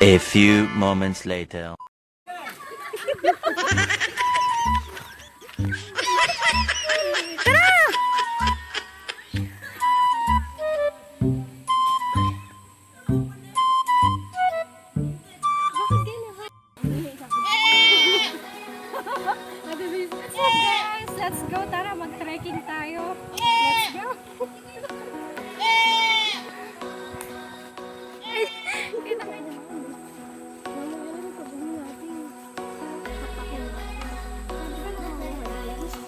A few moments later. Let's go, tara mag-trekking tayo. Let's go.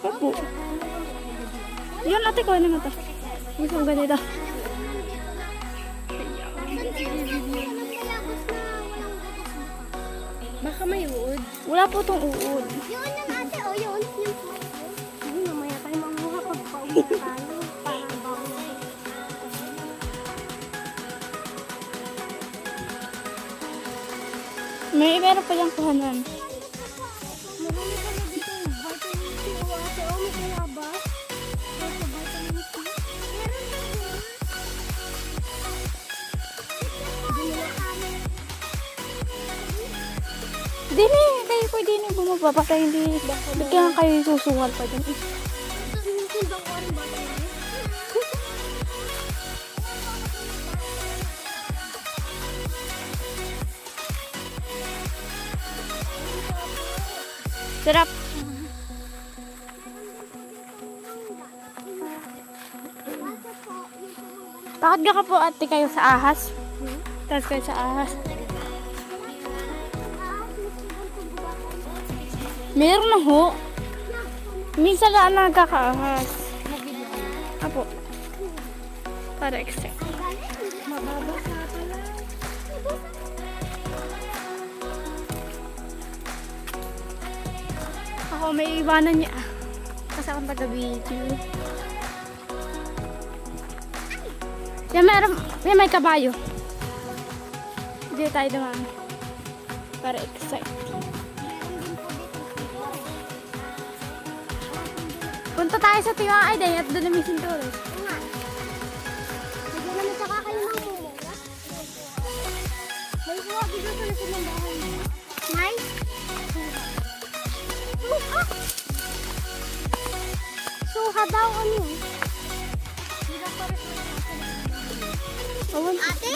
Opo. Yun, ate ko naman to. Gusto ko ganito. Baka may uod. Wala po tong uod. Yun yung ate, o yun. Yun, mamaya tayo manguha pag pauwi tayo. Parang bago. Meron pa yung kuhanan. Marami ka na dito yung vitamin C o ate. O, may kalabas. Sa vitamin C. Meron na yun. Dini, kayo pwede na bumaba. Basta hindi. Bigyan kayo susungal pa dyan. Sundang ko rin vitamin C. Sarap. Takot ka po ate kayo sa ahas. Tapos kayo sa ahas. Meron na ho. Minsan lang nagkakaahas. Apo. Para extra. Mababa sa pala. Ako may iwanan niya. Kasi akong taga-video. Yan may kabayo. Hindi tayo naman. Para excite. Punta tayo sa Tiwaay dahil at doon na may sinturos. Hindi naman sa kakain ng mula. May kuha dito sa likod ng bahay. Nice. Suha daw ano yun? Ate?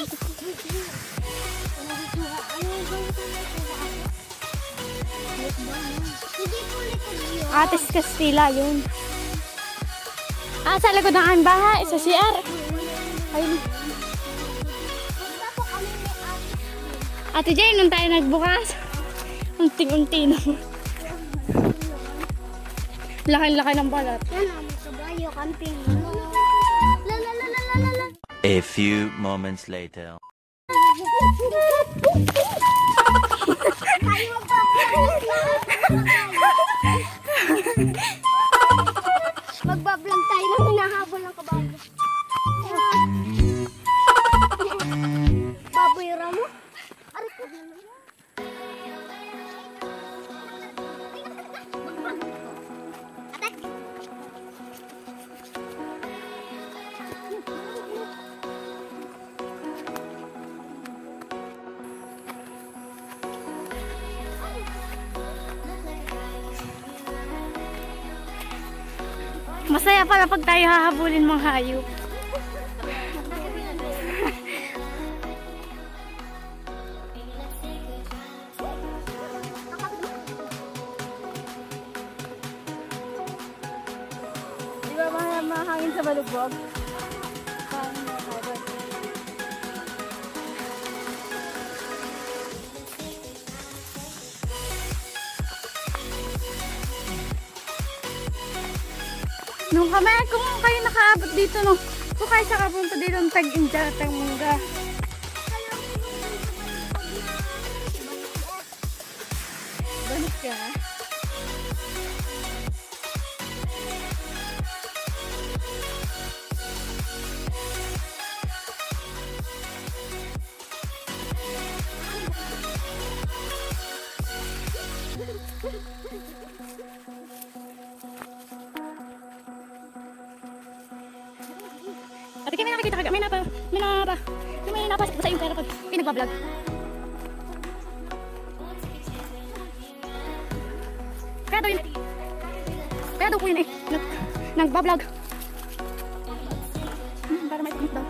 Atis Castilla yun. Sa likod ng aming bahay, sa CR. Ayun. Ate Jane, nung tayo nagbukas, unting-unti naman. Laki-laki ng balat. Yan ang kabayo, camping. La la la la la la. A few moments later. Tayo magbablog tayo ng hinahabol ng kabayo. Baboy ramo? Aray ko. Atak! Masaya pala pag tayo hahabulin mga hayop. Di ba mahangin sa balubog? Nung kami, kung kayo nakaabot dito, no? Kung kayo sa kapunta dito, ng Tag-Inja, Tag-Mungga. Banit ka, ha? Ate, may nakikita ka, may napasok sa iyo pero pag pinagbablog. Kaya daw po yun eh. Nagbablog. Para may pangit daw.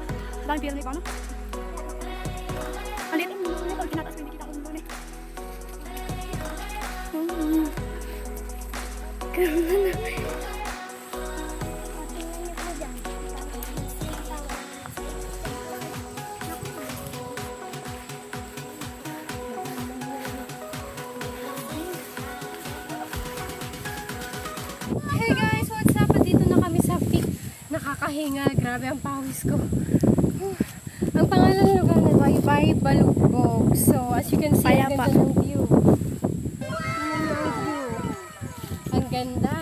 Dahil pira na ikaw, no? Alit. Pag kinataas ko, hindi kita ko doon eh. Hey guys, what's up? Dito na kami sa peak. Nakakahinga. Grabe ang pawis ko. Ang pangalan ng lugar na Baybay Balugbog. So, as you can see, ang ganda ng view. Ang ganda.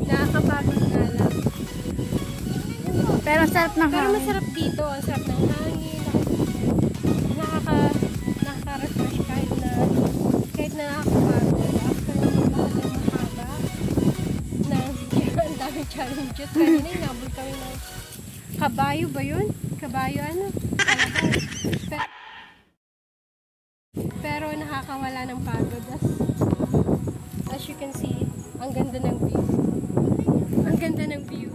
Nakakapagod nga lang. Pero ang sarap ng Pero hangin. masarap dito. Ang sarap ng hangin. Nakaka-refresh kahit na nakakapagod. After maglakad ng mahaba na ang daming challenges. Kanina inabot kami ng kabayo ba yun? Kabayo ano? Pero nakakawala ng pagod. As you can see, ang ganda ng view. Ang ganda ng view.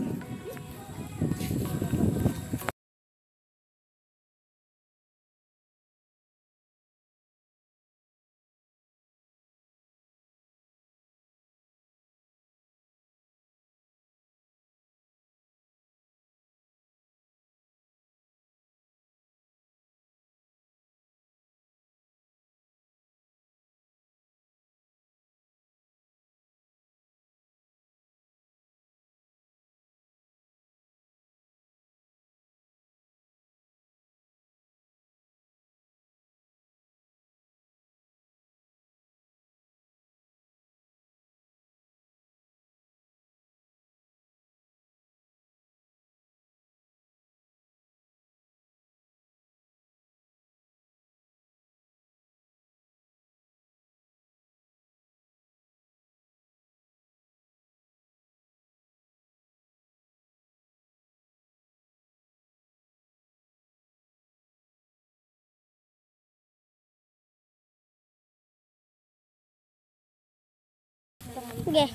Sige.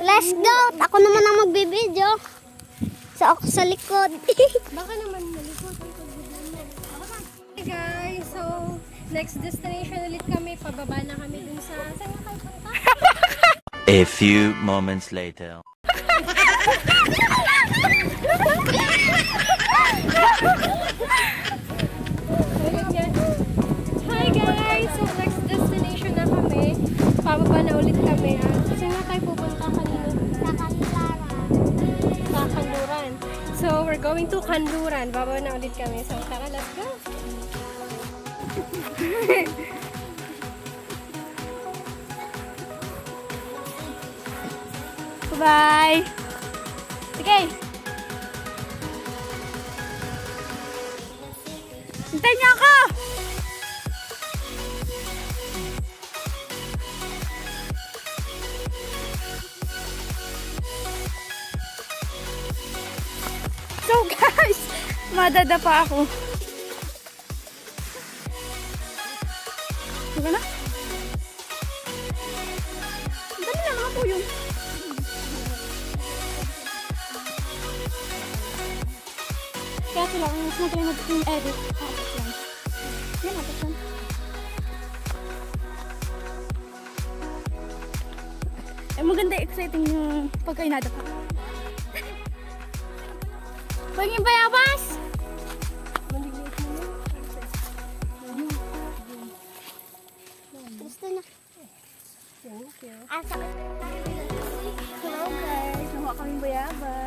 Let's go! Ako naman ang magbibideo. So, ako sa likod. Baka naman malikot. Hey guys, so next destination ulit kami. Pababa na kami dun sa... Saan na kayo punta? A few moments later. Hi guys! So next destination na kami. Pababa na ulit kami. Saan na tayo pupunta kanina? Sa Kanluran. So we're going to Kanluran. Bababa na ulit kami. So tara, let's go! Bye! Sige! Hintayin niyo ako! So guys, madadapa ako. Diba na? Dali lang ako yun. Kaya sila, kung mas magaling mag-edit, hapit lang. Yan, hapit lang. Maganda, exciting yung pagkainada pa. Paging bayabas! Gusto na. Thank you. Hello guys, nakuha kaming bayabas.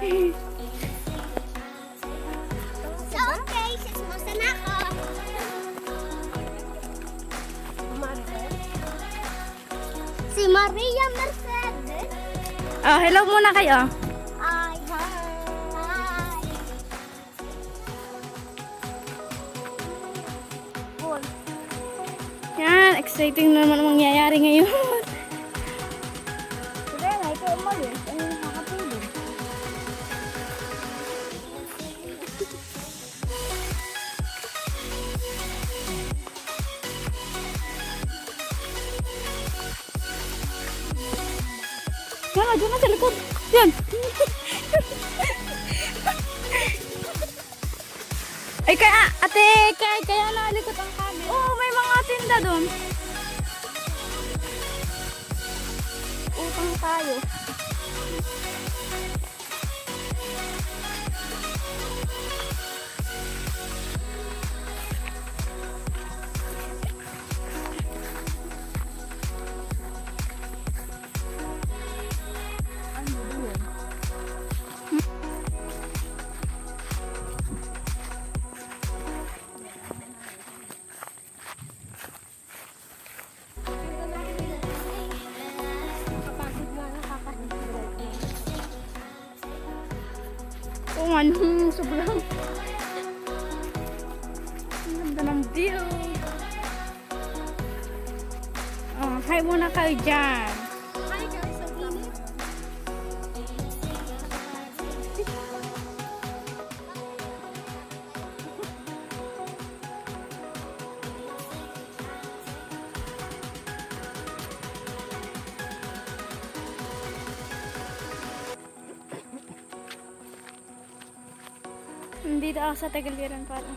So, okay. Sismusa na ako. Si Maria Mercedes. Oh, hello muna kayo. Hi. Hi. Yan, exciting naman ang mangyayari ngayon. Sige, na ikaw umalis. Ano yung nakakapilin? Yan, dyan na sa likod. Yan. Ay, kaya, ate, kaya nalikot ang kami. Oo, may mga tinda doon. Utang tayo. Kapagod nga nakakahinga. Oo nga, nung sobrang. Ang ganda ng view. Oh, hi muna kayo dyan. Hi guys, ang init. Nandito ako sa Tagaliran para.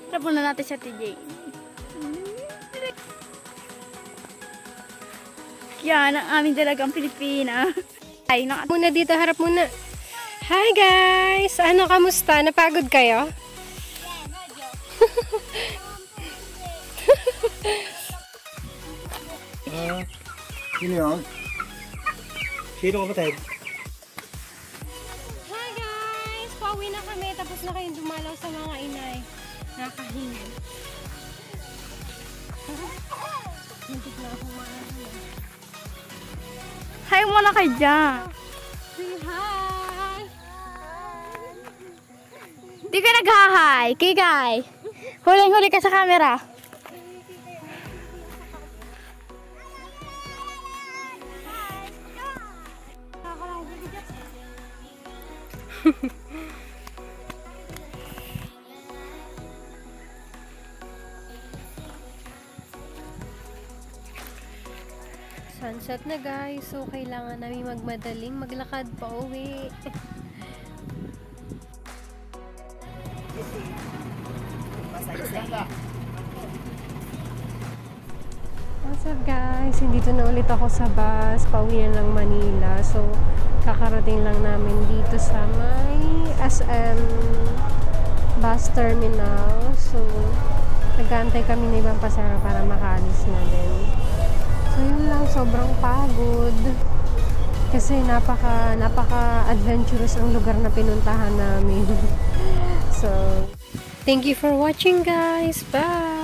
Tara muna natin sa TJ. Yan ang aming dalagang Pilipina. Ay, Muna dito, harap muna. Hi guys! Ano, kamusta? Napagod kayo? Sino yun? Sino kapatid? Hi guys! Pauwi na kami. Tapos na kayong dumalaw sa mga inay. Nakahinga. Hindi na ako maano. hi muna kayo dyan. Say hi! Di ka nag-hi, Kikay. Huling-huli ka sa camera. Sunset na guys, so kailangan namin magmadaling maglakad pa uwi. What's up guys? Dito na ulit ako sa bus, pauwi na ng Manila. So, kakarating lang namin dito sa may SM bus terminal. So, nag-aantay kami ng ibang pasahero para makaalis na din. So yun lang, sobrang pagod. Kasi napaka-adventurous ang lugar na pinuntahan namin. So, thank you for watching guys. Bye!